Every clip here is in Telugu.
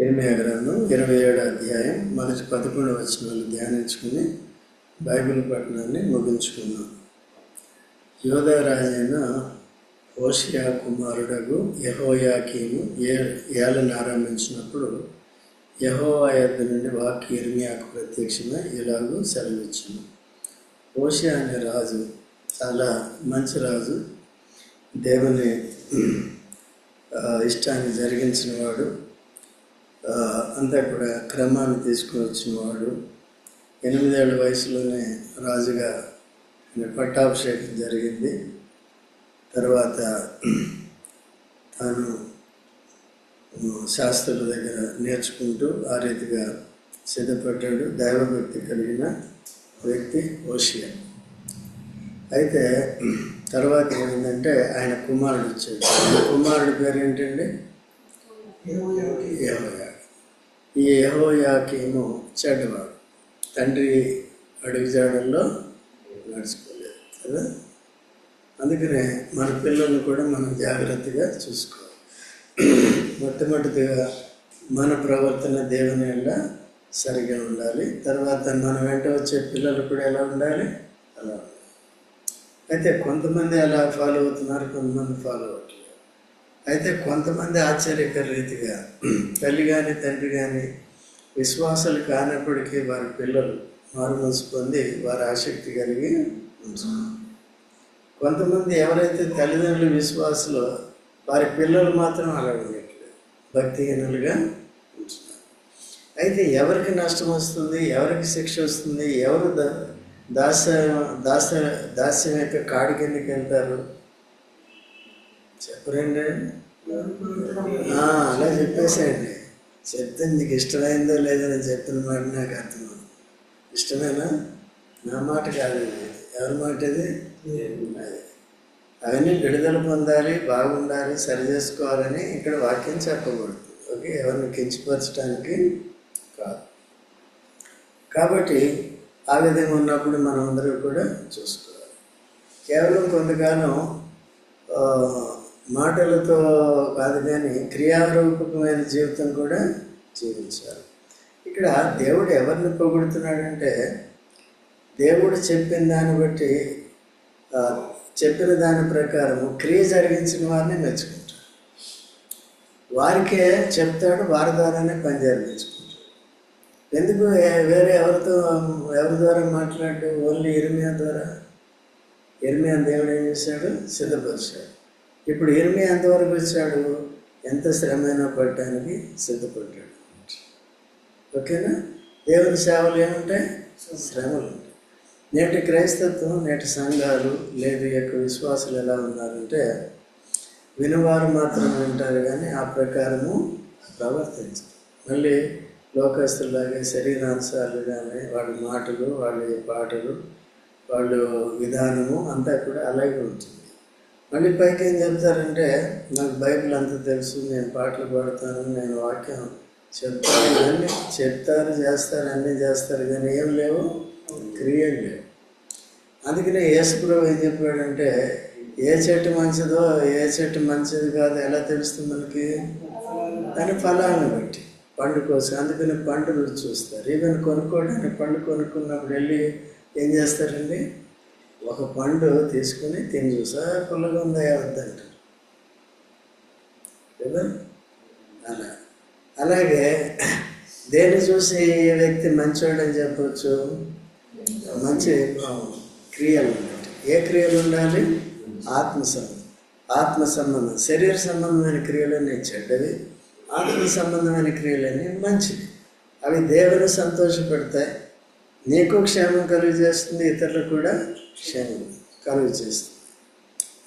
ఇర్మీయా గ్రంథం 27వ అధ్యాయం మొదటి 11 వచనాలు ధ్యానించుకుని బైబిల్ పఠనాన్ని ముగించుకున్నాం. యూదా రాజైన హోషేయ కుమారుడగు యెహోయాకీము ఏలన ఆరంభించినప్పుడు యెహోవా యొద్ద నుండి వాక్కు ఇర్మీయాకు ప్రత్యక్షమై ఇలాగూ సెలవిచ్చెను. హోషేయ అనే రాజు చాలా మంచి రాజు, దేవుని ఇష్టాన్ని జరిగించిన వాడు, అంతా కూడా క్రమాన్ని తీసుకుని వచ్చినవాడు. 8 ఏళ్ల వయసులోనే రాజుగా పట్టాభిషేకం జరిగింది. తర్వాత తాను శాస్త్రుల దగ్గర నేర్చుకుంటూ ఆ రీతిగా సిద్ధపడ్డాడు. దైవభక్తి కలిగిన వ్యక్తి హోషేయ. అయితే తర్వాత ఏమైందంటే ఆయన కుమారుడు వచ్చాడు. కుమారుడి పేరు ఏంటండి? యెహోయా. ఈ యెహోయాకీము చెడ్డవాడు, తండ్రి అడుగుజాడల్లో నడుచుకోలేదు కదా. అందుకనే మన పిల్లల్ని కూడా మనం జాగ్రత్తగా చూసుకోవాలి. మొట్టమొదటిగా మన ప్రవర్తన దేవుని వల్ల సరిగా ఉండాలి. తర్వాత మన వెంట వచ్చే పిల్లలు కూడా ఎలా ఉండాలి, అలా ఉండాలి. అయితే కొంతమంది అలా ఫాలో అవుతున్నారు, కొంతమంది ఫాలో అవ్వట్లేదు. అయితే కొంతమంది ఆశ్చర్యకర రీతిగా తల్లి కానీ తండ్రి కానీ విశ్వాసాలు కానప్పటికీ వారి పిల్లలు మారుమనసు పొంది వారి ఆసక్తి కలిగి ఉంచున్నారు. కొంతమంది ఎవరైతే తల్లిదండ్రులు విశ్వాసులో వారి పిల్లలు మాత్రం అలా ఉండట్లేదు, భక్తిహీనులుగా ఉంచున్నారు. అయితే ఎవరికి నష్టం వస్తుంది, ఎవరికి శిక్ష వస్తుంది, ఎవరు దాస్యం యొక్క కాడి కిందకి వెళ్తారు చెప్పరండి. అలా చెప్పేసేయండి. చెప్తే నీకు ఇష్టమైందో లేదో నేను చెప్పిన మాట నాకు అర్థం. ఇష్టమేనా? నా మాట కాదు, ఎవరి మాట ఇది? అవన్నీ విడుదల పొందాలి, బాగుండాలి, సరి చేసుకోవాలని ఇక్కడ వాక్యం చెప్పకూడదు. ఓకే, ఎవరిని కించపరచడానికి కాదు. కాబట్టి ఆ విధంగా ఉన్నప్పుడు మనం అందరూ కూడా చూసుకోవాలి. కేవలం కొంతకాలం మాటలతో కాదు కానీ క్రియారూపకమైన జీవితం కూడా జీవించాలి. ఇక్కడ దేవుడు ఎవరిని పొగుడుతున్నాడంటే, దేవుడు చెప్పిన దాన్ని బట్టి చెప్పిన దాని ప్రకారం క్రియ జరిగించిన వారిని మెచ్చుకుంటాడు. వారికే చెప్తాడు, వారి ద్వారానే పని జరిగించుకుంటాడు. ఎందుకు వేరే ఎవరి ద్వారా మాట్లాడు? ఓన్లీ ఇర్మీయా ద్వారా. ఇర్మీయా దేవుడు ఏం చేశాడు? సిద్ధపరిచాడు. ఇప్పుడు ఇర్మీయా ఎంతవరకు వచ్చాడు? ఎంత శ్రమైనా పడటానికి సిద్ధపడ్డాడు. ఓకేనా? దేవుని సేవలు ఏముంటాయి? శ్రమలు ఉంటాయి. నేటి క్రైస్తత్వం, నేటి సంఘాలు లేదు యొక్క విశ్వాసులు ఎలా ఉన్నారంటే, వినువారు మాత్రం వింటారు కానీ ఆ ప్రకారము ప్రవర్తించారు. మళ్ళీ లోకస్తులాగే శరీరాంశాలు కానీ వాళ్ళ మాటలు, వాళ్ళ పాటలు, వాళ్ళ విధానము అంతా కూడా అలాగే ఉంటుంది. మళ్ళీ పైకి ఏం చెప్తారంటే, నాకు బైబిల్ అంతా తెలుసు, నేను పాటలు పాడతాను, నేను వాక్యం చెప్తాను, ఇవన్నీ చెప్తారు, చేస్తారు, అన్నీ చేస్తారు, కానీ ఏం లేవు, క్రియలు లేవు. అందుకనే యేసుప్రభు ఏం చెప్పాడంటే, ఏ చెట్టు మంచిదో ఏ చెట్టు మంచిది కాదో ఎలా తెలుస్తుంది మనకి? దాని ఫలాన్ని బట్టి, పండు కోసం. అందుకని పండు రుచి చూస్తారు. ఈవెన్ కొనుక్కోవడానికి పండు కొనుక్కున్నప్పుడు వెళ్ళి ఏం చేస్తారండి? ఒక పండు తీసుకుని తిని చూసా, పుల్లగా ఉందా వద్దంటారు కదా. అలాగే దేన్ని చూసి ఈ వ్యక్తి మంచోడు అని చెప్పవచ్చు? మంచి క్రియలు ఉండాలి. ఏ క్రియలు ఉండాలి? ఆత్మ సంబంధం. శరీర సంబంధమైన క్రియలన్నీ చెడ్డవి, ఆత్మ సంబంధమైన క్రియలన్నీ మంచివి. అవి దేవుని సంతోషపెడతాయి, నీకు క్షేమం కలుగు చేస్తుంది, ఇతరులకు కూడా క్షేమం కలుగు చేస్తుంది.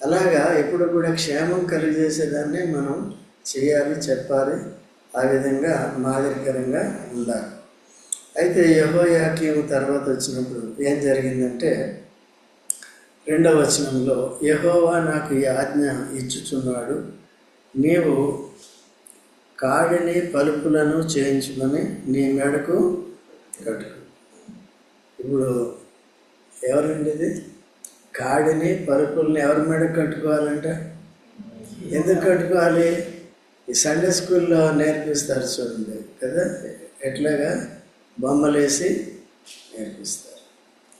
అలాగా ఎప్పుడు కూడా క్షేమం కలుగు చేసేదాన్ని మనం చేయాలి, చెప్పాలి. ఆ విధంగా మాదిరికరంగా ఉండాలి. అయితే యెహోయాకీము తర్వాత వచ్చినప్పుడు ఏం జరిగిందంటే, 2వ వచనంలో యెహోవా నాకు ఈ ఆజ్ఞ ఇచ్చుచున్నాడు, నీవు కాడిని పలుపులను చేయించుకొని నీ మెడకు కట్టుకు. ఇప్పుడు ఎవరండి ఇది? కాడిని పలుపుల్ని ఎవరి మెడకు కట్టుకోవాలంట? ఎందుకు కట్టుకోవాలి? ఈ సండే స్కూల్లో నేర్పిస్తారు చూడండి కదా, ఎట్లాగా బొమ్మలు వేసి నేర్పిస్తారు.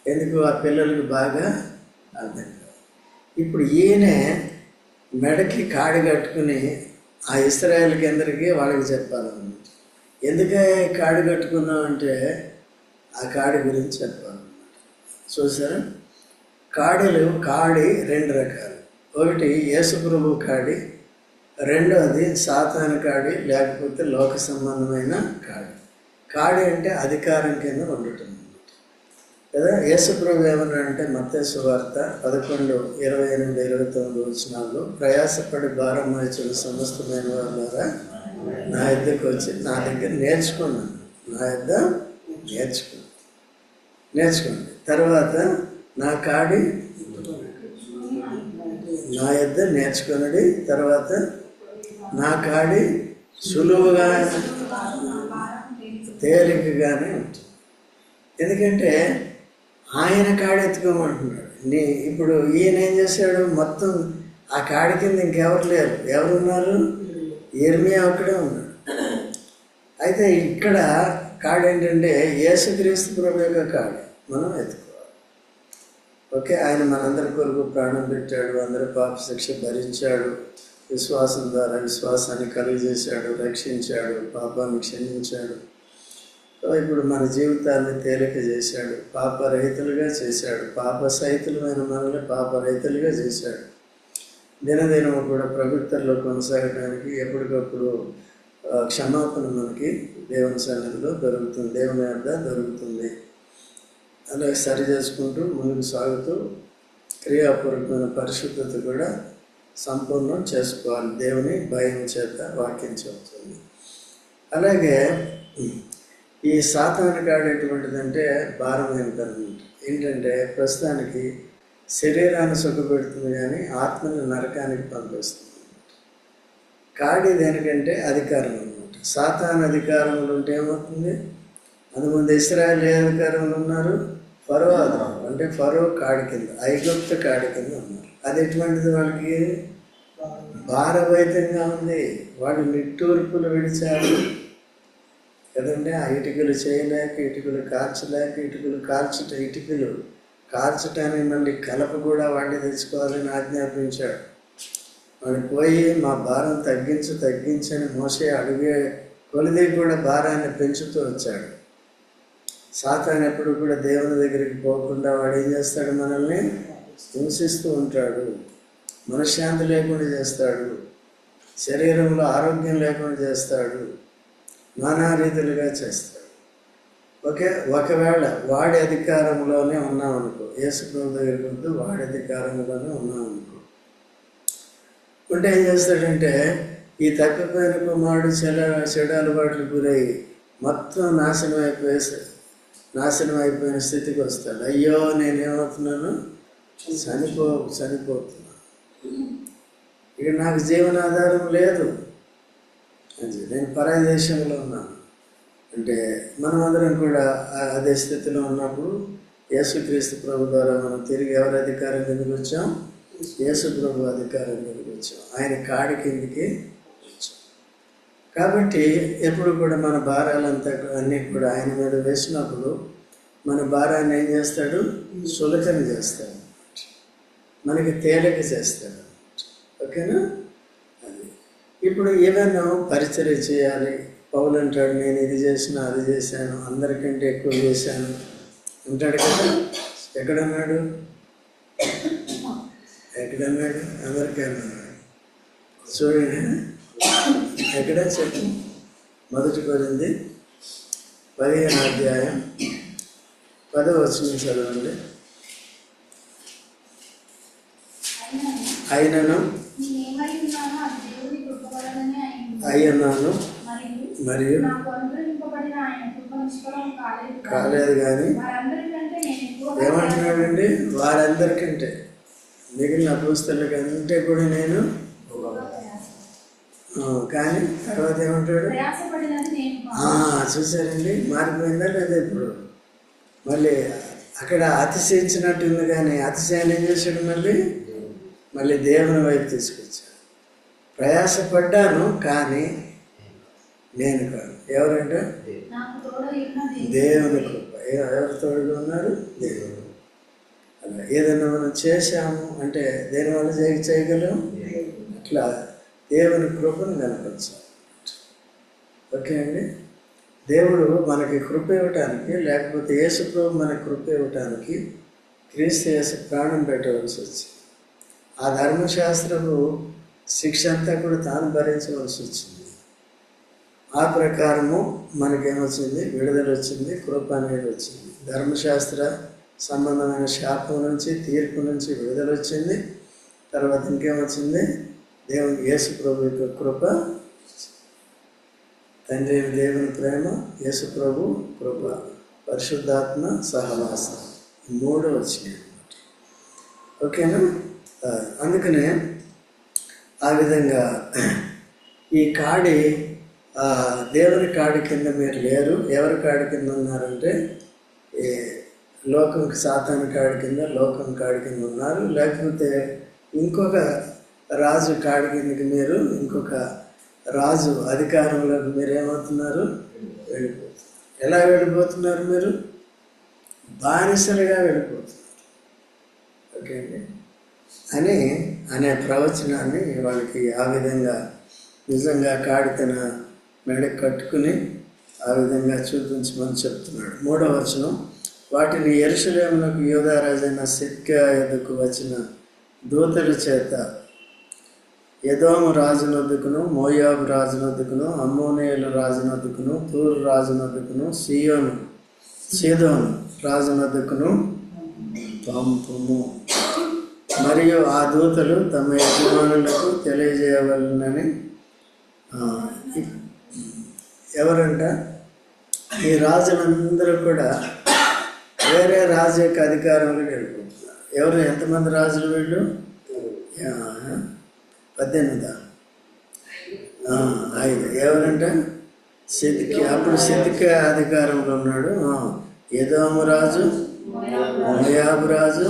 ఎందుకు? ఆ పిల్లలకు బాగా అర్థం కాదు. ఇప్పుడు ఈయనే మెడకి కాడి కట్టుకుని ఆ ఇశ్రాయేలుకి అందరికీ వాళ్ళకి చెప్పాలన్నమాట. ఎందుకే కాడి కట్టుకున్నాం అంటే ఆ కాడి గురించి చెప్పాలన్నమాట. చూసారా, కాడి 2 రకాలు. ఒకటి యేసుప్రభు కాడి, రెండోది సాతాను కాడి, లేకపోతే లోక సంబంధమైన కాడి. కాడి అంటే అధికారం కింద ఉండటం కదా. యేసుప్రభు ఏమన్నాడంటే మత్తయి సువార్త 11:28-29 వచనాల్లో, ప్రయాసపడి భారం మోయించిన సమస్తమైన వారులారా నా యొద్దకు వచ్చి నా దగ్గర నేర్చుకున్నాను, నా యొద్ద నేర్చుకోండి. తర్వాత నా కాడి నా యొద్ద నేర్చుకున్నది. తర్వాత నా కాడి సులువుగా తేలికగానే ఉంటుంది. ఎందుకంటే ఆయన కాడి ఎత్తుకోమంటున్నాడు. ఇప్పుడు ఈయన ఏం చేశాడు? మొత్తం ఆ కాడి కింద ఇంకెవరు లేరు. ఎవరున్నారు? యిర్మీయా ఒక్కడే ఉన్నాడు. అయితే ఇక్కడ కాడి ఏంటంటే యేసుక్రీస్తు ప్రభు యొక్క కాడి మనం ఎత్తుకోవాలి. ఓకే, ఆయన మనందరి కొరకు ప్రాణం పెట్టాడు, అందరి పాప శిక్ష భరించాడు, విశ్వాసం ద్వారా విశ్వాసాన్ని కలుగజేశాడు, రక్షించాడు, పాపాన్ని క్షమించాడు. ఇప్పుడు మన జీవితాన్ని తేలిక చేశాడు, పాపరహితులుగా చేశాడు, పాప సహితులమైన మనల్ని పాపరహితులుగా చేశాడు. దినదినము కూడా ప్రభుత్వంలో కొనసాగడానికి ఎప్పటికప్పుడు క్షమాపణ మనకి దేవుని సన్నిధిలో దొరుకుతుంది, దేవుని వద్ద దొరుకుతుంది. అలాగే సరి చేసుకుంటూ ముందుకు సాగుతూ క్రియాపూర్వకమైన పరిశుద్ధత కూడా సంపూర్ణం చేసుకోవాలి. దేవుని భయం చేత వాక్యం చెబుతుంది. అలాగే ఈ సాతాను కాడి ఎటువంటిదంటే భారమైన పని. ఏంటంటే ప్రస్తుతానికి శరీరాన్ని సుఖపెడుతుంది కానీ ఆత్మని నరకానికి పంపిస్తుంది. కాడి దేనికంటే అధికారం అనమాట. సాతాను అధికారంలో ఉంటే ఏమవుతుంది? అందుముందు ఇశ్రాయేలు ఏ అధికారంలో ఉన్నారు? ఫరో అధికారం. అంటే ఫరో కాడి కింద, ఐగుప్తు కాడి కింద ఉన్నారు. అది ఎటువంటిది? వాళ్ళకి భారభరితంగా ఉంది. వాళ్ళు నిట్టూర్పులు విడిచారు కదండి. ఆ ఇటుకలు చేయలేక, ఇటుకలు కార్చలేక, ఇటుకలు కార్చటానికి మళ్ళీ కలప కూడా వాడిని తెచ్చుకోవాలని ఆజ్ఞాపించాడు. వాడు పోయి మా భారం తగ్గించని మోసే అడిగే కొలిది కూడా భారాన్ని పెంచుతూ వచ్చాడు. సాతాను ఎప్పుడు కూడా దేవుని దగ్గరికి పోకుండా వాడు ఏం చేస్తాడు? మనల్ని హింసిస్తూ ఉంటాడు, మనశ్శాంతి లేకుండా చేస్తాడు, శరీరంలో ఆరోగ్యం లేకుండా చేస్తాడు, నానా రీతులుగా చేస్తాడు. ఓకే, ఒకవేళ వాడి అధికారంలోనే ఉన్నామనుకో, యేసుప్రభు దగ్గరికి వద్దు, వాడి అధికారంలోనే ఉన్నామనుకో, ఉంటే ఏం చేస్తాడంటే ఈ తప్పిపోయిన కుమారుడు చెడు అలవాట్లు గురై మొత్తం నాశనం అయిపోయిన స్థితికి వస్తాడు. అయ్యో నేనేమవుతున్నాను? చనిపోతున్నాను, ఇక నాకు జీవనాధారం లేదు, నేను పరాయి దేశంలో ఉన్నాను అంటే మనమందరం కూడా అదే స్థితిలో ఉన్నప్పుడు యేసుక్రీస్తు ప్రభు ద్వారా మనం తిరిగి ఎవరి అధికారం కిందకి వచ్చాం? యేసు ప్రభు అధికారం కిందకి వచ్చాం, ఆయన కాడి కిందికి వచ్చాం. కాబట్టి ఎప్పుడు కూడా మన భారాలంతా అన్నీ కూడా ఆయన మీద వేసినప్పుడు మన భారాన్ని ఏం చేస్తాడు? సులకన చేస్తాడు, మనకి తేలిక చేస్తాడు. ఓకేనా? అది ఇప్పుడు ఏమైనా పరిచర్య చేయాలి. పౌలు అంటాడు, నేను ఇది చేసిన అది చేశాను, అందరికంటే ఎక్కువ చేశాను అంటాడు కదా. ఎక్కడన్నాడు? అందరికన్నా చూడండి, ఎక్కడ చెప్పు. 1 కొరింథీ 15:10 చదవండి. అయినను అయ్యన్నాను మరియు కాలేదు కానీ ఏమంటున్నాడండి? వారందరికంటే, మిగిలిన అపోస్తలుల కంటే కూడా నేను, కానీ తర్వాత ఏమంటాడు? చూసారండి, మారిపోయిందా లేదా? ఇప్పుడు మళ్ళీ అక్కడ అతిశయించినట్టుంది, కానీ అతిశయాన్ని ఏం చేశాడు? మళ్ళీ దేవుని వైపు తీసుకొచ్చాడు. ప్రయాసపడ్డాను కానీ నేను కాదు. ఎవరంటే దేవుని కృప. ఎవరు తోడుగా ఉన్నారు? దేవుడు. అలా ఏదైనా మనం చేశాము అంటే దేనివల్ల చేయగలం? అట్లా దేవుని కృపను కనపరచాలి. ఓకే అండి. దేవుడు మనకి కృప ఇవ్వటానికి, లేకపోతే యేసు ప్రభు మనకి కృప ఇవ్వటానికి క్రీస్తు యేసు ప్రాణం పెట్టవలసి వచ్చింది. ఆ ధర్మశాస్త్రము శిక్ష అంతా కూడా తాను భరించవలసి వచ్చింది. ఆ ప్రకారము మనకేమొచ్చింది? విడుదల వచ్చింది, కృప అనేది వచ్చింది. ధర్మశాస్త్ర సంబంధమైన శాపం నుంచి, తీర్పు నుంచి విడుదల వచ్చింది. తర్వాత ఇంకేమొచ్చింది? దేవుని యేసు ప్రభు యొక్క కృప, తండ్రి దేవుని ప్రేమ, యేసు ప్రభు కృప, పరిశుద్ధాత్మ సహవాసం, ఈ మూడు వచ్చినాయి అన్నమాట. ఓకేనా? అందుకనే ఆ విధంగా ఈ కాడి దేవుని కాడి కింద మీరు లేరు. ఎవరి కాడి కింద ఉన్నారంటే లోకం, సాతాను కాడి కింద, లోకం కాడి కింద ఉన్నారు. లేకపోతే ఇంకొక రాజు కాడి కిందకి మీరు, ఇంకొక రాజు అధికారంలోకి మీరు ఏమవుతున్నారు? వెళ్ళిపోతున్నారు. ఎలా వెళ్ళిపోతున్నారు? మీరు బానిసలుగా వెళ్ళిపోతున్నారు. ఓకే అండి. అనే ప్రవచనాన్ని వాళ్ళకి ఆ విధంగా నిజంగా కాడితన మెడ కట్టుకుని ఆ విధంగా చూపించమని చెప్తున్నాడు. 3వ వచనం, వాటిని యెరూషలేమునకు యూదారాజైన సిద్కియా యొద్దకు వచ్చిన దూతల చేత ఎదోము రాజునొద్దకును, మోయాబు రాజునొద్దకును, అమ్మోనియుల రాజునొద్దకును, తూరు రాజునొద్దకును, సీదోను రాజునొద్దకును పంపుము. మరియు ఆ దూతలు తమ యజమానులకు తెలియజేయవలనని. ఎవరంట? ఈ రాజులందరూ కూడా వేరే రాజు యొక్క అధికారంలో వెళ్ళిపోతున్నారు. ఎవరు? ఎంతమంది రాజులు వీళ్ళు? 18. 5. ఎవరంటే సిద్కియా. అప్పుడు సిద్కియా అధికారంలో ఉన్నాడు. ఎదోము రాజు, మోయాబు రాజు,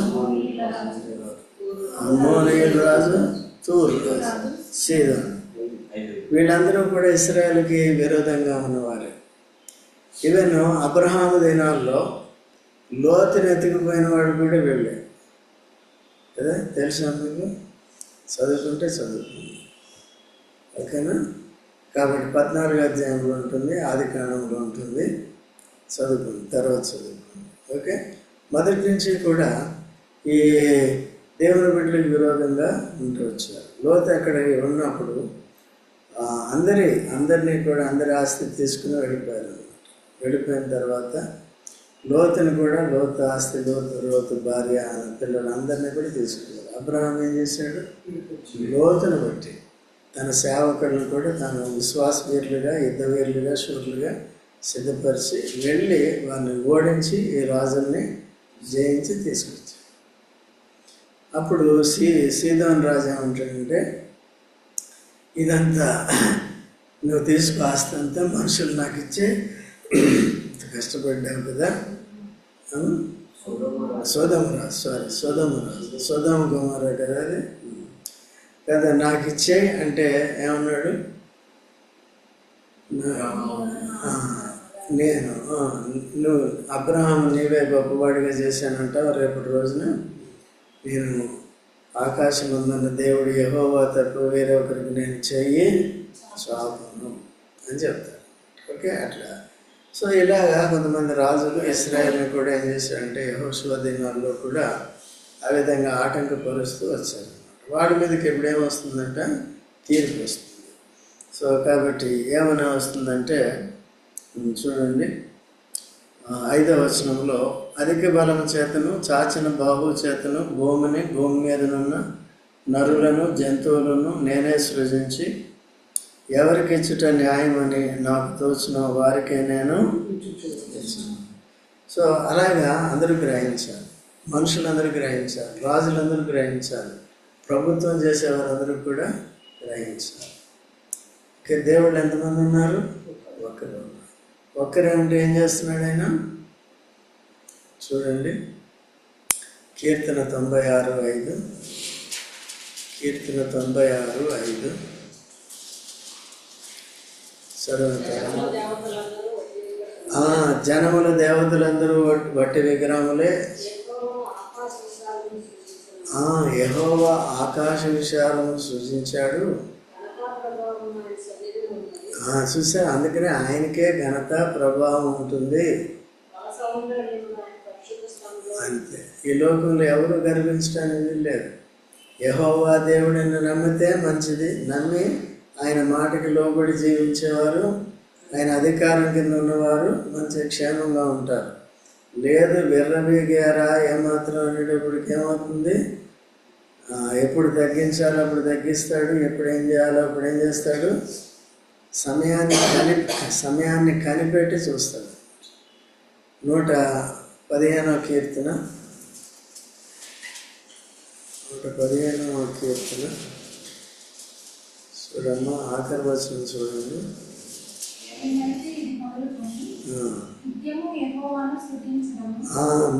అమ్మోనియుల రాజు, తూరు రాజు, సీదోను. వీళ్ళందరూ కూడా ఇశ్రాయేలుకి విరోధంగా ఉన్నవారే. ఈవెన్ అబ్రహాము దినాల్లో లోతుని ఎత్తుకుపోయిన వాడు కూడా వెళ్ళే కదా. తెలుసా మీకు? చదువుకుంటే చదువుకుంది. ఓకేనా? కాబట్టి 14వ అధ్యాయంలో ఉంటుంది, ఆది కాండంలో ఉంటుంది. చదువుకుంది, తర్వాత చదువుకుంది. ఓకే. మొదటి నుంచి కూడా ఈ దేవుని బిడ్డలకు విరోధంగా ఉంటూ వచ్చారు. లోతు అక్కడ ఉన్నప్పుడు అందరినీ కూడా అందరి ఆస్తి తీసుకుని వెళ్ళిపోయారు అన్నమాట. వెళ్ళిపోయిన తర్వాత లోతుని కూడా, లోతు ఆస్తి, లోతు భార్య, పిల్లలు అందరినీ కూడా తీసుకున్నారు. అబ్రహాం ఏం చేశాడు? లోతును బట్టి తన సేవకులను కూడా తన విశ్వాసవీరులుగా, యుద్ధవీరులుగా, శూరులుగా సిద్ధపరిచి వెళ్ళి వారిని ఓడించి ఈ రాజుల్ని జయించి తీసుకొచ్చాడు. అప్పుడు సీదోను రాజు ఏమంటాడంటే, ఇదంతా నువ్వు తీసుకు ఆస్తి అంతా మనుషులు నాకు ఇచ్చే, కష్టపడ్డావు కదా. సొదొమ గొమొర్రా కదా అది కదా, నాకు ఇచ్చే అంటే ఏమన్నాడు? నువ్వు అబ్రహాం నీవే గొప్పవాడిగా చేశానంటావు, రేపటి రోజున నేను ఆకాశం ఉందన్న దేవుడు యెహోవా తప్ప వేరే ఒకరికి నేను చెయ్యి చాపను అని చెప్తాడు. ఓకే. అట్లా సో ఇలాగా కొంతమంది రాజులు ఇశ్రాయేల్ని కూడా ఏం చేశారంటే యెహోషువ దినాల్లో కూడా ఆ విధంగా ఆటంకపరుస్తూ వచ్చారు. వాడి మీదకి ఎప్పుడేమొస్తుందంట? తీర్పు వస్తుంది. సో కాబట్టి ఏమైనా వస్తుందంటే చూడండి 5వ వచనంలో, అధిక బలం చేతను, చాచిన బాహు చేతను భూమి మీదనున్న నరులను, జంతువులను నేనే సృజించి ఎవరికి ఇచ్చుట న్యాయమని నాకు తోచిన వారికే నేను. సో అలాగా అందరూ గ్రహించాలి, మనుషులందరూ గ్రహించాలి, రాజులందరూ గ్రహించాలి, ప్రభుత్వం చేసేవారందరూ కూడా గ్రహించాలి. ఓకే. దేవుళ్ళు ఎంతమంది ఉన్నారు? ఒక్కరు. ఒక్కరే ఉంటే ఏం చేస్తున్నాడు ఆయన? చూడండి, కీర్తన 96:5. కీర్తన 96:5. చదువుతారు. జనముల దేవతలందరూ వట్టి విగ్రహములే. యెహోవా ఆకాశ విశాలము సృజించాడు. చూసారు, అందుకనే ఆయనకే ఘనత ప్రభావం ఉంటుంది. అంతే. ఈ లోకంలో ఎవరు గర్వించడానికి లేదు. యెహోవా దేవుడిని నమ్మితే మంచిది. నమ్మి ఆయన మాటకి లోబడి జీవించేవారు, ఆయన అధికారం కింద ఉన్నవారు మంచి క్షేమంగా ఉంటారు. లేదు విర్రవీగారా ఏమాత్రం అనేటప్పటికి ఏమవుతుంది? ఎప్పుడు తగ్గించాలో అప్పుడు తగ్గిస్తాడు, ఎప్పుడు ఏం చేయాలో అప్పుడు ఏం చేస్తాడు. సమయాన్ని కనిపెట్టి చూస్తాడు. 115వ కీర్తన 115వ కీర్తన చూడమ్మ, ఆఖరి వచనం చూడండి.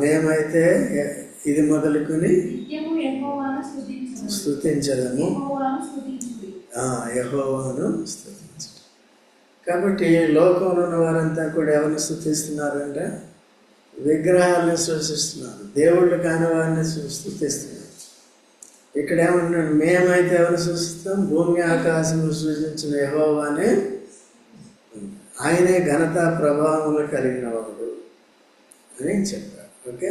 మేమైతే ఇది మొదలుకొని స్తుతించదము, యెహోవాను స్తుతించడం. కాబట్టి లోకంలో ఉన్న వారంతా కూడా ఎవరిని స్తుతిస్తున్నారంటే విగ్రహాలను సృష్టిస్తున్నారు, దేవుళ్ళు కాని వారిని స్తుతిస్తున్నారు. ఇక్కడ ఏమన్నాడు? మేమైతే ఎవరిని సృష్టిస్తాం? భూమి ఆకాశం సృష్టించిన యెహోవానే, ఆయనే ఘనత ప్రభావములు కలిగిన వాడు అని చెప్పారు. ఓకే.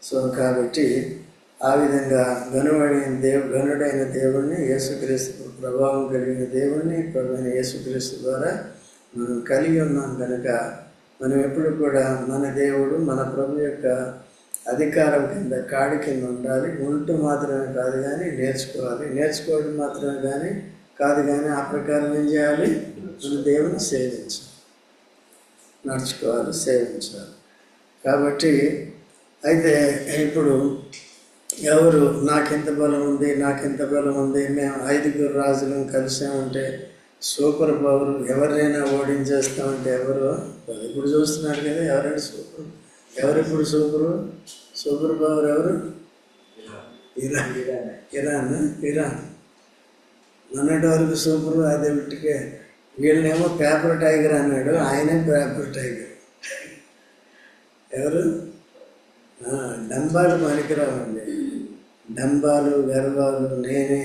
సో కాబట్టి ఆ విధంగా గనుడైన దేవుణ్ణి, యేసుక్రీస్తు ప్రభావం కలిగిన దేవుణ్ణి, ప్రభువైన యేసుక్రీస్తు ద్వారా మనం కలిగి ఉన్నాం కనుక మనం ఎప్పుడు కూడా మన దేవుడు, మన ప్రభు యొక్క అధికారం కింద, కాడి కింద ఉండాలి. ఉంటూ మాత్రమే కాదు కానీ నేర్చుకోవాలి. నేర్చుకోవడం మాత్రమే కానీ కాదు కానీ ఆ ప్రకారం ఏం చేయాలి? మన దేవుని సేవించాలి, నడుచుకోవాలి, సేవించాలి. కాబట్టి అయితే ఇప్పుడు ఎవరు నాకెంత బలం ఉంది, నాకెంత బలం ఉంది, మేము 5 రాజులను కలిసామంటే సూపర్ పవర్, ఎవరినైనా ఓడించేస్తామంటే ఎవరు? ఇప్పుడు చూస్తున్నారు కదా, ఎవరైనా సూపర్. ఎవరిప్పుడు సూపర్ పవర్ ఎవరు? ఇరాన్ మొన్నటి వరకు సూపర్. అదే విట్టుకే వీళ్ళనేమో పేపర్ టైగర్ అన్నాడు, ఆయనే పేపర్ టైగర్. ఎవరు? డంబాలు పనికిరావండి. డంబాలు, గర్వాలు, నేనే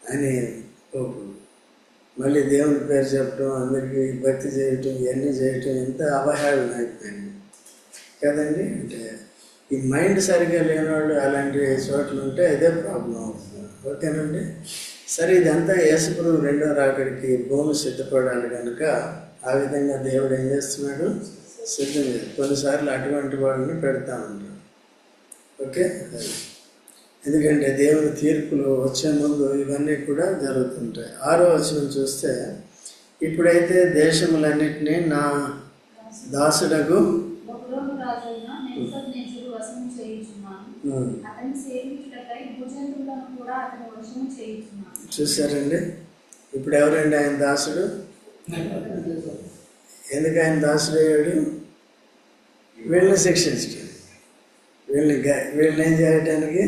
అని మళ్ళీ దేవుని పేరు చెప్పడం, అందరికీ భక్తి చేయటం, ఇవన్నీ చేయటం ఎంత అవహేళన అయిపోయింది కదండి. అంటే ఈ మైండ్ సరిగ్గా లేనివాళ్ళు అలాంటి చోట్ల ఉంటే అదే ప్రాబ్లం అవుతుంది. ఓకేనండి. సరే, ఇదంతా యేసుప్రభు రెండో రాకడికి భూమి సిద్ధపడాలి కనుక ఆ విధంగా దేవుడు ఏం చేస్తున్నాడు? సిద్ధం చేయాలి. కొన్నిసార్లు అటువంటి వాళ్ళని పెడతా ఉంటాడు. ఓకే. ఎందుకంటే దేవుని తీర్పులు వచ్చే ముందు ఇవన్నీ కూడా జరుగుతుంటాయి. 6వ వచనం చూస్తే, ఇప్పుడైతే దేశములన్నిటినీ నా దాసుడకు చూసారండి. ఇప్పుడు ఎవరండి ఆయన దాసుడు? ఎందుకు ఆయన దాసుడు అయ్యాడు? వీళ్ళని శిక్షించడం, వీళ్ళని ఏం చేయటానికి?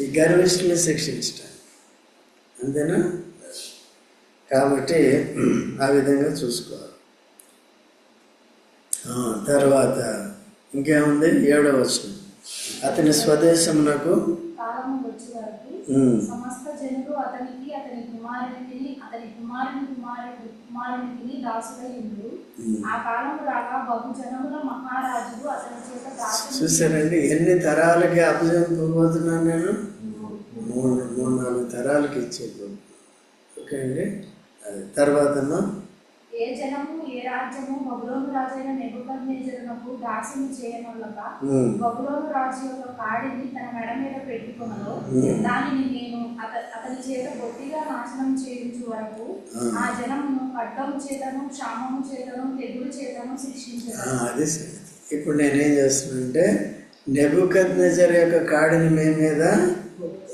ఈ గర్విష్ఠుల్ని శిక్షించడం, అంతేనా? కాబట్టి ఆ విధంగా చూసుకోవాలి. తర్వాత ఇంకేముంది? 7వ వచనం, అతని స్వదేశమునకు చూసారండి. ఎన్ని తరాలకి అప్పచెప్పబోతున్నాను నేను? 3-4 తరాలకి ఇచ్చేది. ఓకే అండి. అది తర్వాతమ్మా, ఏ జనము ఏ రాజ్యము బబులోను రాజైన నెబుకద్నెజరునకు దాస్యము చేయనొల్లక బబులోను రాజు యొక్క కాడిని తన మెడ మీద పెట్టుకొనలో దానిని నేను అతని చేత బొత్తిగా నాశనం చేయించు వరకు ఆ జనమును ఖడ్గము చేతను, క్షామము చేతను, తెగులు చేతను శిక్షించను. అది ఇప్పుడు నేనేం చేస్తున్నానంటే నెబుకద్నెజరు యొక్క కాడిని మీ మీద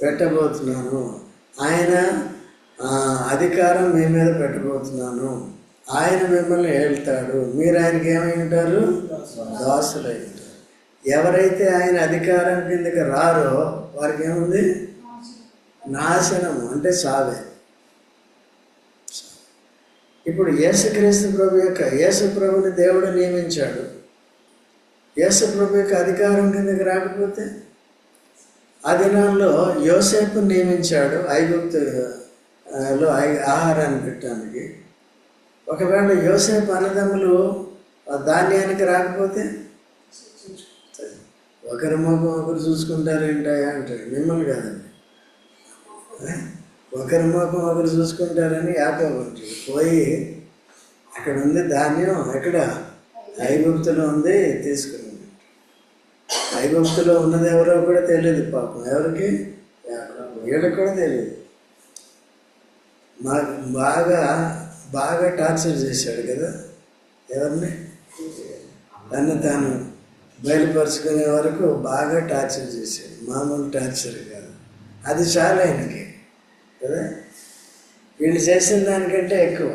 పెట్టబోతున్నాను. ఆయన అధికారం మీ మీద పెట్టబోతున్నాను. ఆయన మిమ్మల్ని ఏళ్తాడు. మీరు ఆయనకి ఏమై ఉంటారు? దాసులై ఉంటారు. ఎవరైతే ఆయన అధికారం కిందకి రారో వారికి ఏముంది? నాశనము, అంటే చావే. ఇప్పుడు యేసుక్రీస్తు ప్రభు యొక్క యేసు ప్రభుని దేవుడు నియమించాడు. యేసు ప్రభు యొక్క అధికారం కిందకి రాకపోతే ఆ దినాల్లో యోసేపు నియమించాడు ఐగుప్తులో ఆహారాన్ని పెట్టడానికి. ఒకవేళ యోసేపు అన్నదమ్ములు ధాన్యానికి రాకపోతే ఒకరి ముఖం ఒకరు చూసుకుంటారేంటాయా అంటాడు. మిమ్మల్ని కాదండి, ఒకరి ముఖం ఒకరు చూసుకుంటారని యాకోబు అంటాడు. పోయి అక్కడ ఉంది ధాన్యం, ఎక్కడ ఐగుప్తులో ఉంది, తీసుకుని. ఐగుప్తులో ఉన్నది ఎవరో కూడా తెలియదు పాపం. ఎవరికి? వీళ్ళకి కూడా తెలియదు. బాగా బాగా టార్చర్ చేశాడు కదా ఎవరిని? తను తాను బయలుపరుచుకునే వరకు బాగా టార్చర్ చేశాడు. మామూలు టార్చర్ కాదు. అది చాలా ఆయనకి కదా, వీళ్ళు చేసిన దానికంటే ఎక్కువ.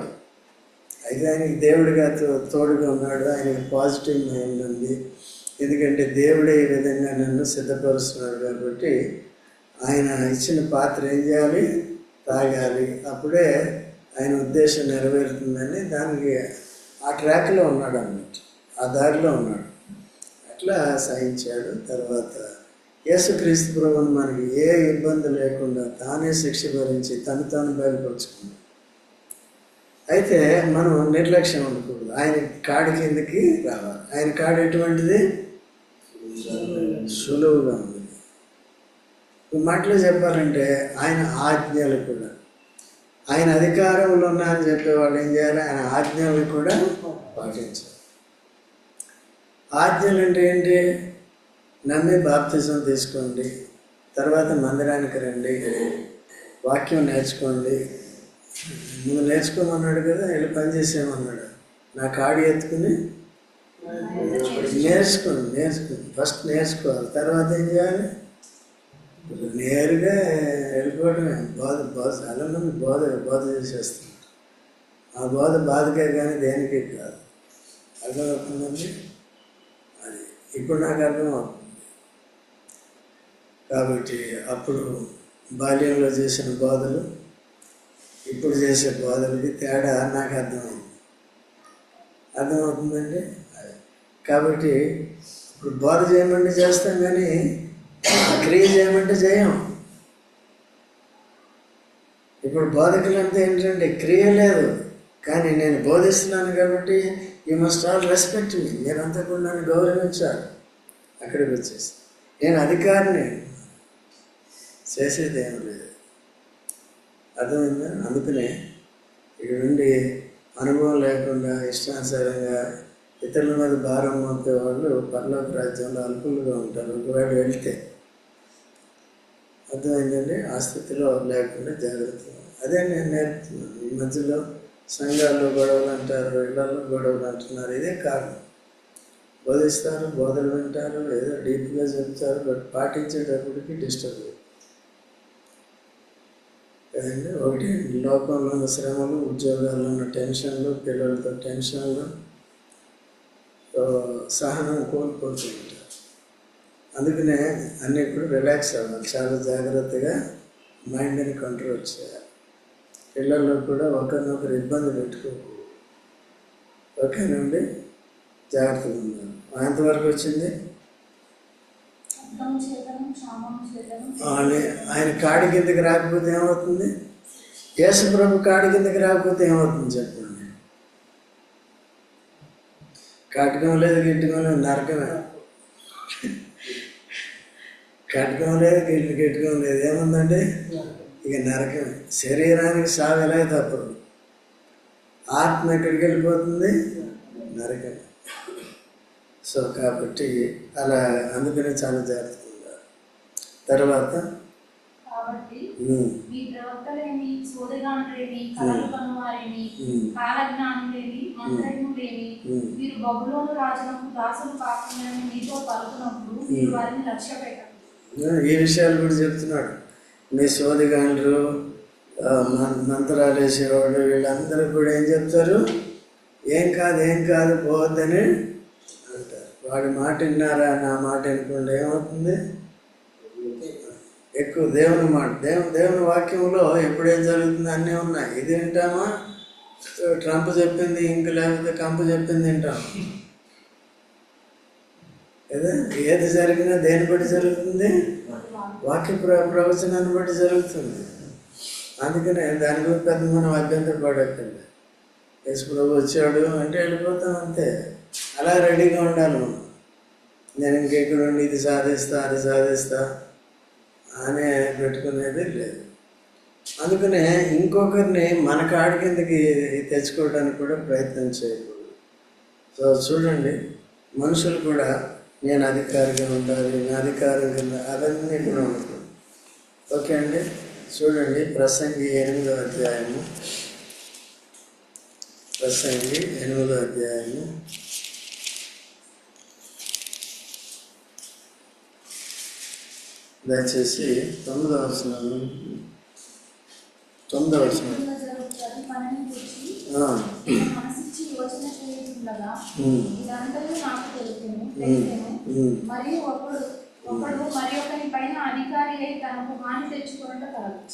అయితే ఆయనకి దేవుడిగా తోడుగా ఉన్నాడు. ఆయనకి పాజిటివ్ మైండ్ ఉంది. ఎందుకంటే దేవుడే ఈ విధంగా నన్ను సిద్ధపరుస్తున్నాడు కాబట్టి ఆయన ఇచ్చిన పాత్ర ఏం చేయాలి? తాగాలి. అప్పుడే ఆయన ఉద్దేశం నెరవేరుతుందని దానికి ఆ ట్రాక్లో ఉన్నాడు అన్నట్టు, ఆ దారిలో ఉన్నాడు. అట్లా సహించాడు. తర్వాత యేసుక్రీస్తు ప్రభువుని మనకి ఏ ఇబ్బంది లేకుండా తానే శిక్ష భరించి తాను బయలుపరుచుకున్నాడు. అయితే మనం నిర్లక్ష్యం ఉండకూడదు. ఆయన కాడి కిందకి రావాలి. ఆయన కాడి ఎటువంటిది? సులువుగా ఉంది. మాటలో చెప్పాలంటే ఆయన ఆజ్ఞలు కూడా, ఆయన అధికారంలో ఉన్నారని చెప్పేవాళ్ళు ఏం చేయాలి? ఆయన ఆజ్ఞలు కూడా పాటించాలి. ఆజ్ఞలు అంటే ఏంటి? నమ్మి బాప్తిజం తీసుకోండి, తర్వాత మందిరానికి రండి, వాక్యం నేర్చుకోండి. నువ్వు నేర్చుకోమన్నాడు కదా, వెళ్ళి పని చేసేయమన్నాడు. నా కాడి ఎత్తుకుని నేర్చుకోండి. ఫస్ట్ నేర్చుకోవాలి, తర్వాత ఏం చేయాలి? నేరుగా వెళ్ళిపోవడమే. చాలా మంది బోధ చేసేస్తుంది. ఆ బోధ బాధకే కానీ దేనికి కాదు. అర్థమవుతుందండి? అది ఇప్పుడు నాకు అర్థమవుతుంది. కాబట్టి అప్పుడు బాల్యంలో చేసిన బోధలు ఇప్పుడు చేసే బోధలకి తేడా నాకు అర్థమవుతుందండి. కాబట్టి ఇప్పుడు బోధ చేయమంటే చేస్తాం, కానీ క్రియ చేయమంటే చేయం. ఇప్పుడు బోధకులంతా ఏంటంటే క్రియ లేదు, కానీ నేను బోధిస్తున్నాను కాబట్టి యూ మస్ట్ ఆల్ రెస్పెక్ట్ మీ, మీరంతా కూడా నన్ను గౌరవించాలి. అక్కడికి వచ్చేసి నేను అధికారిని, చేసేది ఏం లేదు. అర్థమైందా? అందుకనే ఇక్కడ నుండి అనుభవం లేకుండా ఇష్టానుసారంగా ఇతరుల మీద భారం మోపే వాళ్ళు పరలోక రాజ్యంలో అల్పులుగా ఉంటారు. ఒకవేళ వెళ్తే అర్థమైందండి. ఆ స్థితిలో లేకుండా జాగ్రత్త. అదే నేను నేర్పుతున్నాను. ఈ మధ్యలో సంఘాల్లో గొడవలు అంటారు, ఇళ్లలో గొడవలు అంటున్నారు. ఇదే కారణం. బోధిస్తారు, బోధలు వింటారు, ఏదో డీప్గా చెప్తారు, బట్ పాటించేటప్పటికి డిస్టర్బ్ అవుతుంది కదండి. ఒకటి లోకంలో ఉన్న శ్రమలు, ఉద్యోగాల్లో ఉన్న టెన్షన్లు, పిల్లలతో టెన్షన్లు, సహనం కోల్పోతూ ఉంటారు. అందుకనే అన్నీ కూడా రిలాక్స్ అవ్వాలి. చాలా జాగ్రత్తగా మైండ్ని కంట్రోల్ చేయాలి. పిల్లల్లో కూడా ఒకరినొకరు ఇబ్బంది పెట్టుకోకూడదు. ఓకేనండి, జాగ్రత్తగా ఉన్నారు. ఎంతవరకు వచ్చింది? ఆయన కాడి కిందకి రాకపోతే ఏమవుతుంది? యేసు ప్రభు కాడి కిందకి రాకపోతే ఏమవుతుంది చెప్పండి? కటకం లేదు, గిట్టకం లేదు, నరకమే. కటకం లేదు, గిట్టకం లేదు, ఏముందండి? ఇక నరకమే. శరీరానికి సాగలే తప్పదు. ఆత్మ ఎక్కడికి వెళ్ళిపోతుంది? నరకమే. సో కాబట్టి అలా, అందుకనే చాలా జాగ్రత్తగా ఉండాలి. తర్వాత కాబట్టి మీ ప్రవక్తలేమి, సోదగాండ్రేమి, కలలు కనువారేమి, కాలజ్ఞానులేమి, మంత్రజ్ఞులేమి, మీరు బబులోను రాజులకు దాసులు కాకుండా మీతో పలుకున్నప్పుడు మీరు వారిని లక్ష్య పెట్టండి. ఈ విషయాలు కూడా చెప్తున్నాడు. మీ సోదగాండ్రు, మంత్రాలు వేసేవాడు, వీళ్ళందరూ కూడా ఏం చెప్తారు? ఏం కాదు పోవద్దని అంటారు. వాడి మాట విన్నారా? నా మాట వినకుండా ఏమవుతుంది? ఎక్కువ దేవుని మాట, దేవుని వాక్యంలో ఎప్పుడేం జరుగుతుంది అన్నీ ఉన్నాయి. ఇది వింటామా? ట్రంప్ చెప్పింది ఇంక లేకపోతే కంపు చెప్పింది వింటాం కదా. ఏది జరిగినా దేని బట్టి జరుగుతుంది? వాక్య ప్రవచనాన్ని బట్టి జరుగుతుంది. అందుకనే దాని గురించి పెద్ద మనం అభ్యంతర పడకండి. యేసు ప్రభు వచ్చాడు అంటే వెళ్ళిపోతాం అంతే. అలా రెడీగా ఉండాలి మనం. నేను ఇంకెక్కడ ఉండి ఇది సాధిస్తా అది సాధిస్తా అనే పెట్టుకునేది లేదు. అందుకనే ఇంకొకరిని మన కాడి కిందకి తెచ్చుకోవడానికి కూడా ప్రయత్నం చేయకూడదు. సో చూడండి, మనుషులు కూడా నేను అధికారిగా ఉండాలి, నా అధికారం కింద అవన్నీ కూడా ఉండదు. ఓకే అండి, చూడండి ప్రసంగి 8వ అధ్యాయము. ప్రసంగి 8వ అధ్యాయము దయచేసి 9వ వచనం.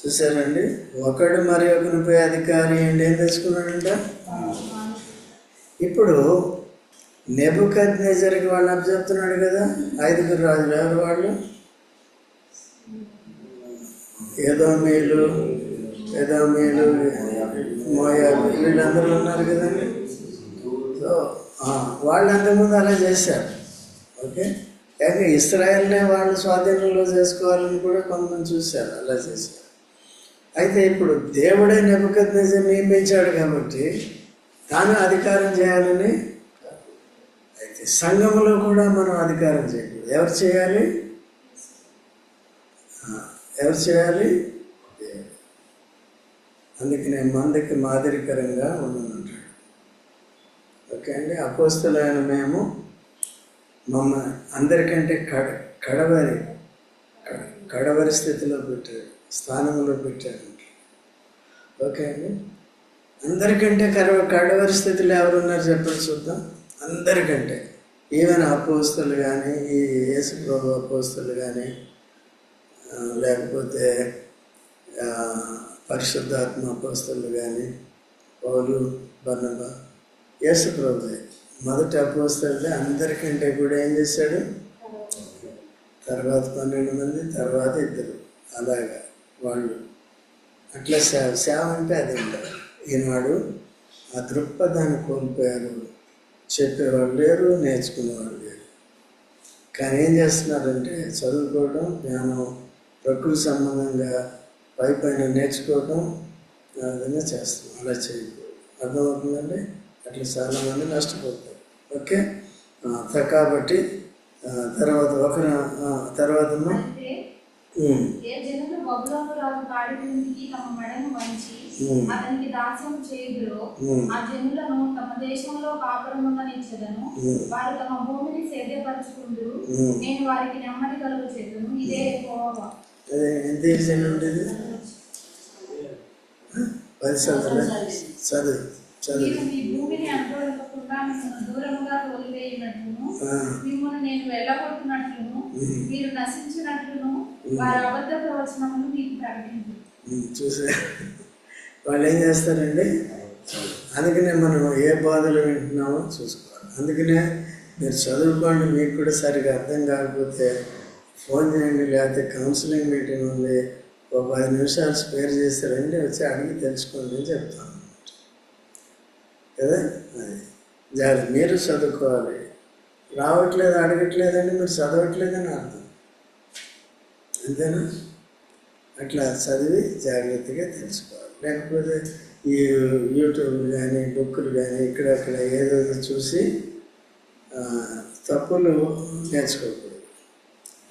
చూసారండి, ఒకడు మరి ఒకరిపై అధికారి అండి ఏం తెచ్చుకున్నాడంట. ఇప్పుడు నెబుకద్నెజరుకి వాళ్ళు అప్పచెప్తున్నాడు కదా, 5 రాజులు. ఎవరు వాళ్ళు? ఎదోమీలు, మోయాబు, వీళ్ళందరూ ఉన్నారు కదండి. సో వాళ్ళు అంతకుముందు అలా చేశారు. ఓకే, కానీ ఇశ్రాయేల్నే వాళ్ళు స్వాధీనంలో చేసుకోవాలని కూడా కొంతమంది చూశారు, అలా చేశారు. అయితే ఇప్పుడు దేవుడే నెబుకద్నెజరుని నియమించాడు కాబట్టి తాను అధికారం చేయాలని. అయితే సంఘంలో కూడా మనం అధికారం చేయకూడదు. ఎవరు చేయాలి? అందుకనే మందికి మాదిరికరంగా ఉండమంటాడు. ఓకే అండి, అపోస్తలైన మేము మమ్మల్ని అందరికంటే కడవరి స్థితిలో పెట్టాడు, స్థానంలో పెట్టాడు. ఓకే అండి, అందరికంటే కడవరి స్థితిలో ఎవరున్నారు చెప్పండి చూద్దాం. అందరికంటే ఈవెన్ అపోస్తలు కానీ, ఈ యేసు ప్రభు అపోస్తలు కానీ, లేకపోతే పరిశుద్ధాత్మ అపోస్తలు కానీ, పౌలు, బర్నబా, యేసు ప్రభువే మొదటి అపోస్తలులే. అందరికంటే కూడా ఏం చేశాడు? తర్వాత 12 మంది, తర్వాత 2. అలాగా వాళ్ళు అట్లా సేవ అంటే అది ఉండదు. ఈనాడు ఆ దృక్పథాన్ని కోల్పోయారు. చెప్పేవాళ్ళు లేరు, నేర్చుకునేవాళ్ళు లేరు. కానీ ఏం చేస్తున్నారంటే చదువుకోవడం, జ్ఞానం, ప్రకృతి సంబంధంగా పైన నేర్చుకోవడం అదన్నా చేస్తాం. అలా చేయకూడదు. అర్థమవుతుందండి? అట్లా చాలామంది నష్టపోతారు. ఓకే, కాబట్టి తర్వాత తర్వాత అతనికి దాస్యం చేయుదురో ఆ జనులను తమ దేశంలో కాపురముండనిచ్చెదను. వారు తమ భూమిని సేద్యపరచుకుందురు. నేను వారికి నెమ్మది కలుగచేయుదును. ఇదే యెహోవా. ఎంత ఈజీ ఉండేది? 10 చదువు. మీ భూమిని అనుభవించకుండా మిమ్మల్ని దూరముగా తోలివేయునట్లును, మిమ్మల్ని నేను వెళ్ళగొట్టినట్లును, మీరు నశించినట్లును వారి అబద్ధ ప్రవచనములు మీకు ప్రకటించు. చూసా వాళ్ళు ఏం చేస్తారండి? అందుకనే మనం ఏ బాధలు వింటున్నామో చూసుకోవాలి. అందుకనే మీరు చదువుకోండి. మీకు కూడా సరిగా అర్థం కాకపోతే ఫోన్ చేయండి, లేకపోతే కౌన్సిలింగ్ మీటింగ్ ఉంది, ఒక 10 నిమిషాలు స్పేర్ చేస్తారండి, వచ్చి అడిగి తెలుసుకోండి అని చెప్తాను కదా. అది జాగ్రత్త. మీరు చదువుకోవాలి. రావట్లేదు, అడగట్లేదండి, మీరు చదవట్లేదని అర్థం. అంతేనా? అట్లా చదివి జాగ్రత్తగా తెలుసుకోవాలి. లేకపోతే ఈ యూట్యూబ్లు కానీ, బుక్కులు కానీ ఇక్కడక్కడ ఏదో చూసి తప్పులు నేర్చుకోకూడదు.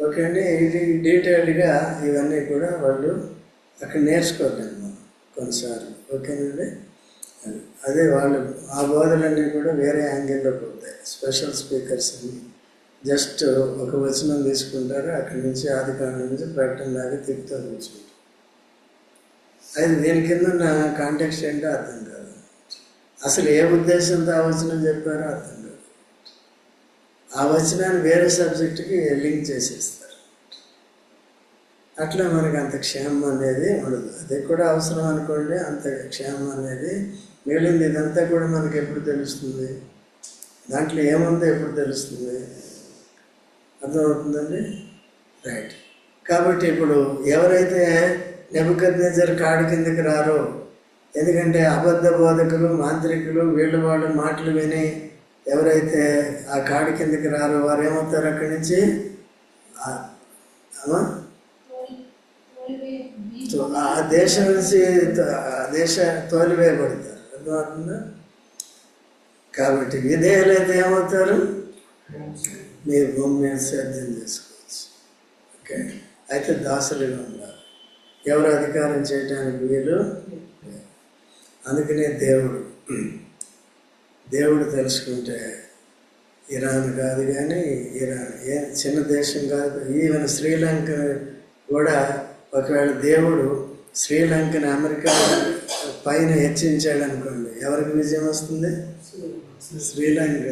ఓకే అండి, ఇది డీటెయిల్డ్గా ఇవన్నీ కూడా వాళ్ళు అక్కడ నేర్చుకోలేము మనం కొన్నిసార్లు. ఓకేనండి, అదే వాళ్ళు ఆ బోధలన్నీ కూడా వేరే యాంగిల్లో పోతాయి. స్పెషల్ స్పీకర్స్ అని జస్ట్ ఒక వచనం తీసుకుంటారు, అక్కడి నుంచి ఆదికాండం నుంచి ప్రకటన లాగా తిప్పుతూ కూర్చుంటారు. అది దీని కింద ఉన్న కాంటెక్స్ట్ ఏంటో అర్థం కాదు. అసలు ఏ ఉద్దేశంతో ఆ వచనం చెప్పారో అర్థం కాదు. ఆ వచనాన్ని వేరే సబ్జెక్టుకి లింక్ చేసేస్తారు. అట్లా మనకి అంత క్షేమం అనేది ఉండదు. అది కూడా అవసరం అనుకోండి, అంత క్షేమం అనేది మిగిలింది ఇదంతా కూడా మనకి ఎప్పుడు తెలుస్తుంది? దాంట్లో ఏముందో ఎప్పుడు తెలుస్తుంది? అర్థమవుతుందండి? రైట్. కాబట్టి ఇప్పుడు ఎవరైతే నెబుకద్నెజర్ కాడి కిందకి రారో, ఎందుకంటే అబద్ధ బోధకులు, మాంత్రికులు, వాళ్ళ మాటలు విని ఎవరైతే ఆ కాడి కిందకి రారో వారు ఏమవుతారు? అక్కడి నుంచి ఆ దేశం నుంచి తోలివేయబడతారు. అర్థమవుతుందా? కాబట్టి విధేయులైతే ఏమవుతారు? మీరు భూమి మీద సేద్యం చేసుకోవచ్చు. ఓకే, అయితే దాసులుగా ఉండాలి. ఎవరు అధికారం చేయడానికి వీలు. అందుకనే దేవుడు తెలుసుకుంటే ఇరాన్ కాదు, కానీ ఇరాన్ చిన్న దేశం కాదు. ఈవెన్ శ్రీలంక కూడా ఒకవేళ దేవుడు శ్రీలంకని అమెరికా పైన హెచ్చించాడు అనుకోండి, ఎవరికి విజయం వస్తుంది? శ్రీలంక.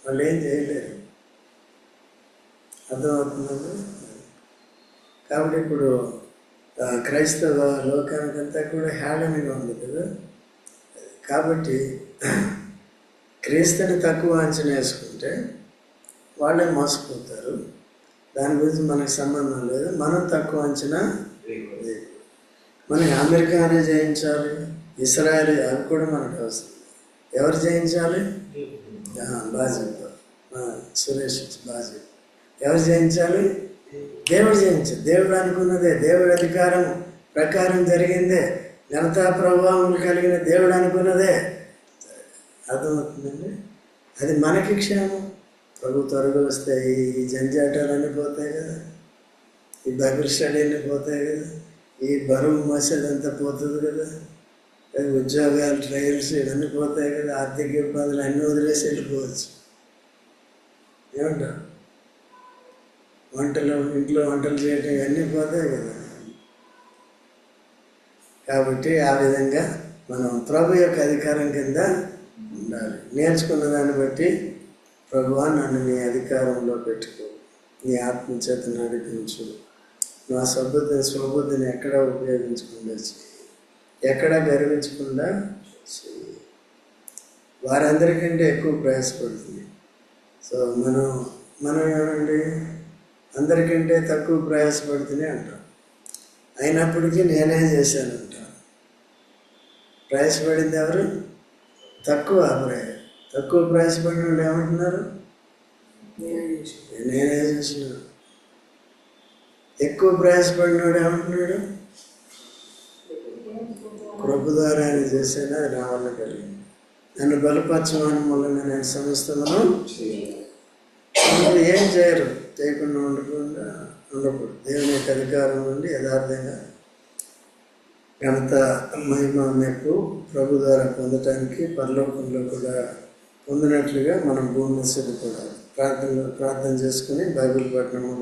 వాళ్ళు ఏం చేయలేరు. అర్థమవుతుందండి? కాబట్టి ఇప్పుడు క్రైస్తవ లోకానికంతా కూడా హేళనగా ఉంది కదా. కాబట్టి క్రీస్తుని తక్కువ అంచనా వేసుకుంటే వాళ్ళే మోసపోతారు. దాని గురించి మనకు సంబంధం లేదు. మనం తక్కువ అంచనా లేదు. మనకి అమెరికానే జయించాలి, ఇస్రాయల్, అవి కూడా మనకు అవసరం. ఎవరు జయించాలి? బాగా చెప్పారు సురేష్, బాగా చెప్పారు. ఎవరు జయించాలి? దేవుడు జయించాలి. దేవుడు అనుకున్నదే, దేవుడి అధికారం ప్రకారం జరిగిందే, ఘనతా ప్రభావములు కలిగిన దేవుడు అనుకున్నదే. అర్థమవుతుందండి? అది మనకి క్షేమం. ప్రభు త్వరగా వస్తే ఈ జంజాటాలన్నీ పోతాయి కదా, ఈ బైబిల్ స్టడీ అన్నీ పోతాయి కదా, ఈ బరువు మోసేదంతా పోతుంది కదా, ఉద్యోగాలు, ట్రయల్స్ ఇవన్నీ పోతాయి కదా, ఆర్థిక ఇబ్బందులు అన్నీ వదిలేసి వెళ్ళిపోవచ్చు. ఏమంటారు? ఇంట్లో వంటలు చేయటం ఇవన్నీ పోతాయి కదా. కాబట్టి ఆ విధంగా మనం ప్రభు యొక్క అధికారం కింద ఉండాలి. నేర్చుకున్న దాన్ని బట్టి ప్రభువా నన్ను నీ అధికారంలో పెట్టుకో, నీ ఆత్మచేత నడిపించు, నా స్వబుద్ధిని ఎక్కడా ఉపయోగించకుండా చెయ్యి, ఎక్కడా గర్వించకుండా చెయ్యి. వారందరికంటే ఎక్కువ ప్రయాసపడుతుంది. సో మనం ఏమండి అందరికంటే తక్కువ ప్రయాసపడుతూనే అంటాం. అయినప్పటికీ నేనే చేశానంట. ప్రయాసపడింది ఎవరు? తక్కువ ప్రయాసపడిన వాళ్ళు ఏమంటున్నారు? నేనే చేసినాను. ఎక్కువ ప్రయాసపడినవాడు ఏమంటున్నాడు? కృప ద్వారా ఆయన చేశాను, అది నా వల్ల కలిగింది. నన్ను బలపరచమని వల్ల నేను సమస్తమును ఏం చేయరు, చేయకుండా ఉండకూడదు. దేవుని యొక్క అధికారం నుండి యథార్థంగా ఘనత, మహిమ, మెప్పు ప్రభు ద్వారా పొందటానికి పరలోకంలో కూడా పొందినట్లుగా మనం భూమి మీద కూడా ప్రార్థన చేసుకుని బైబిల్ పఠనం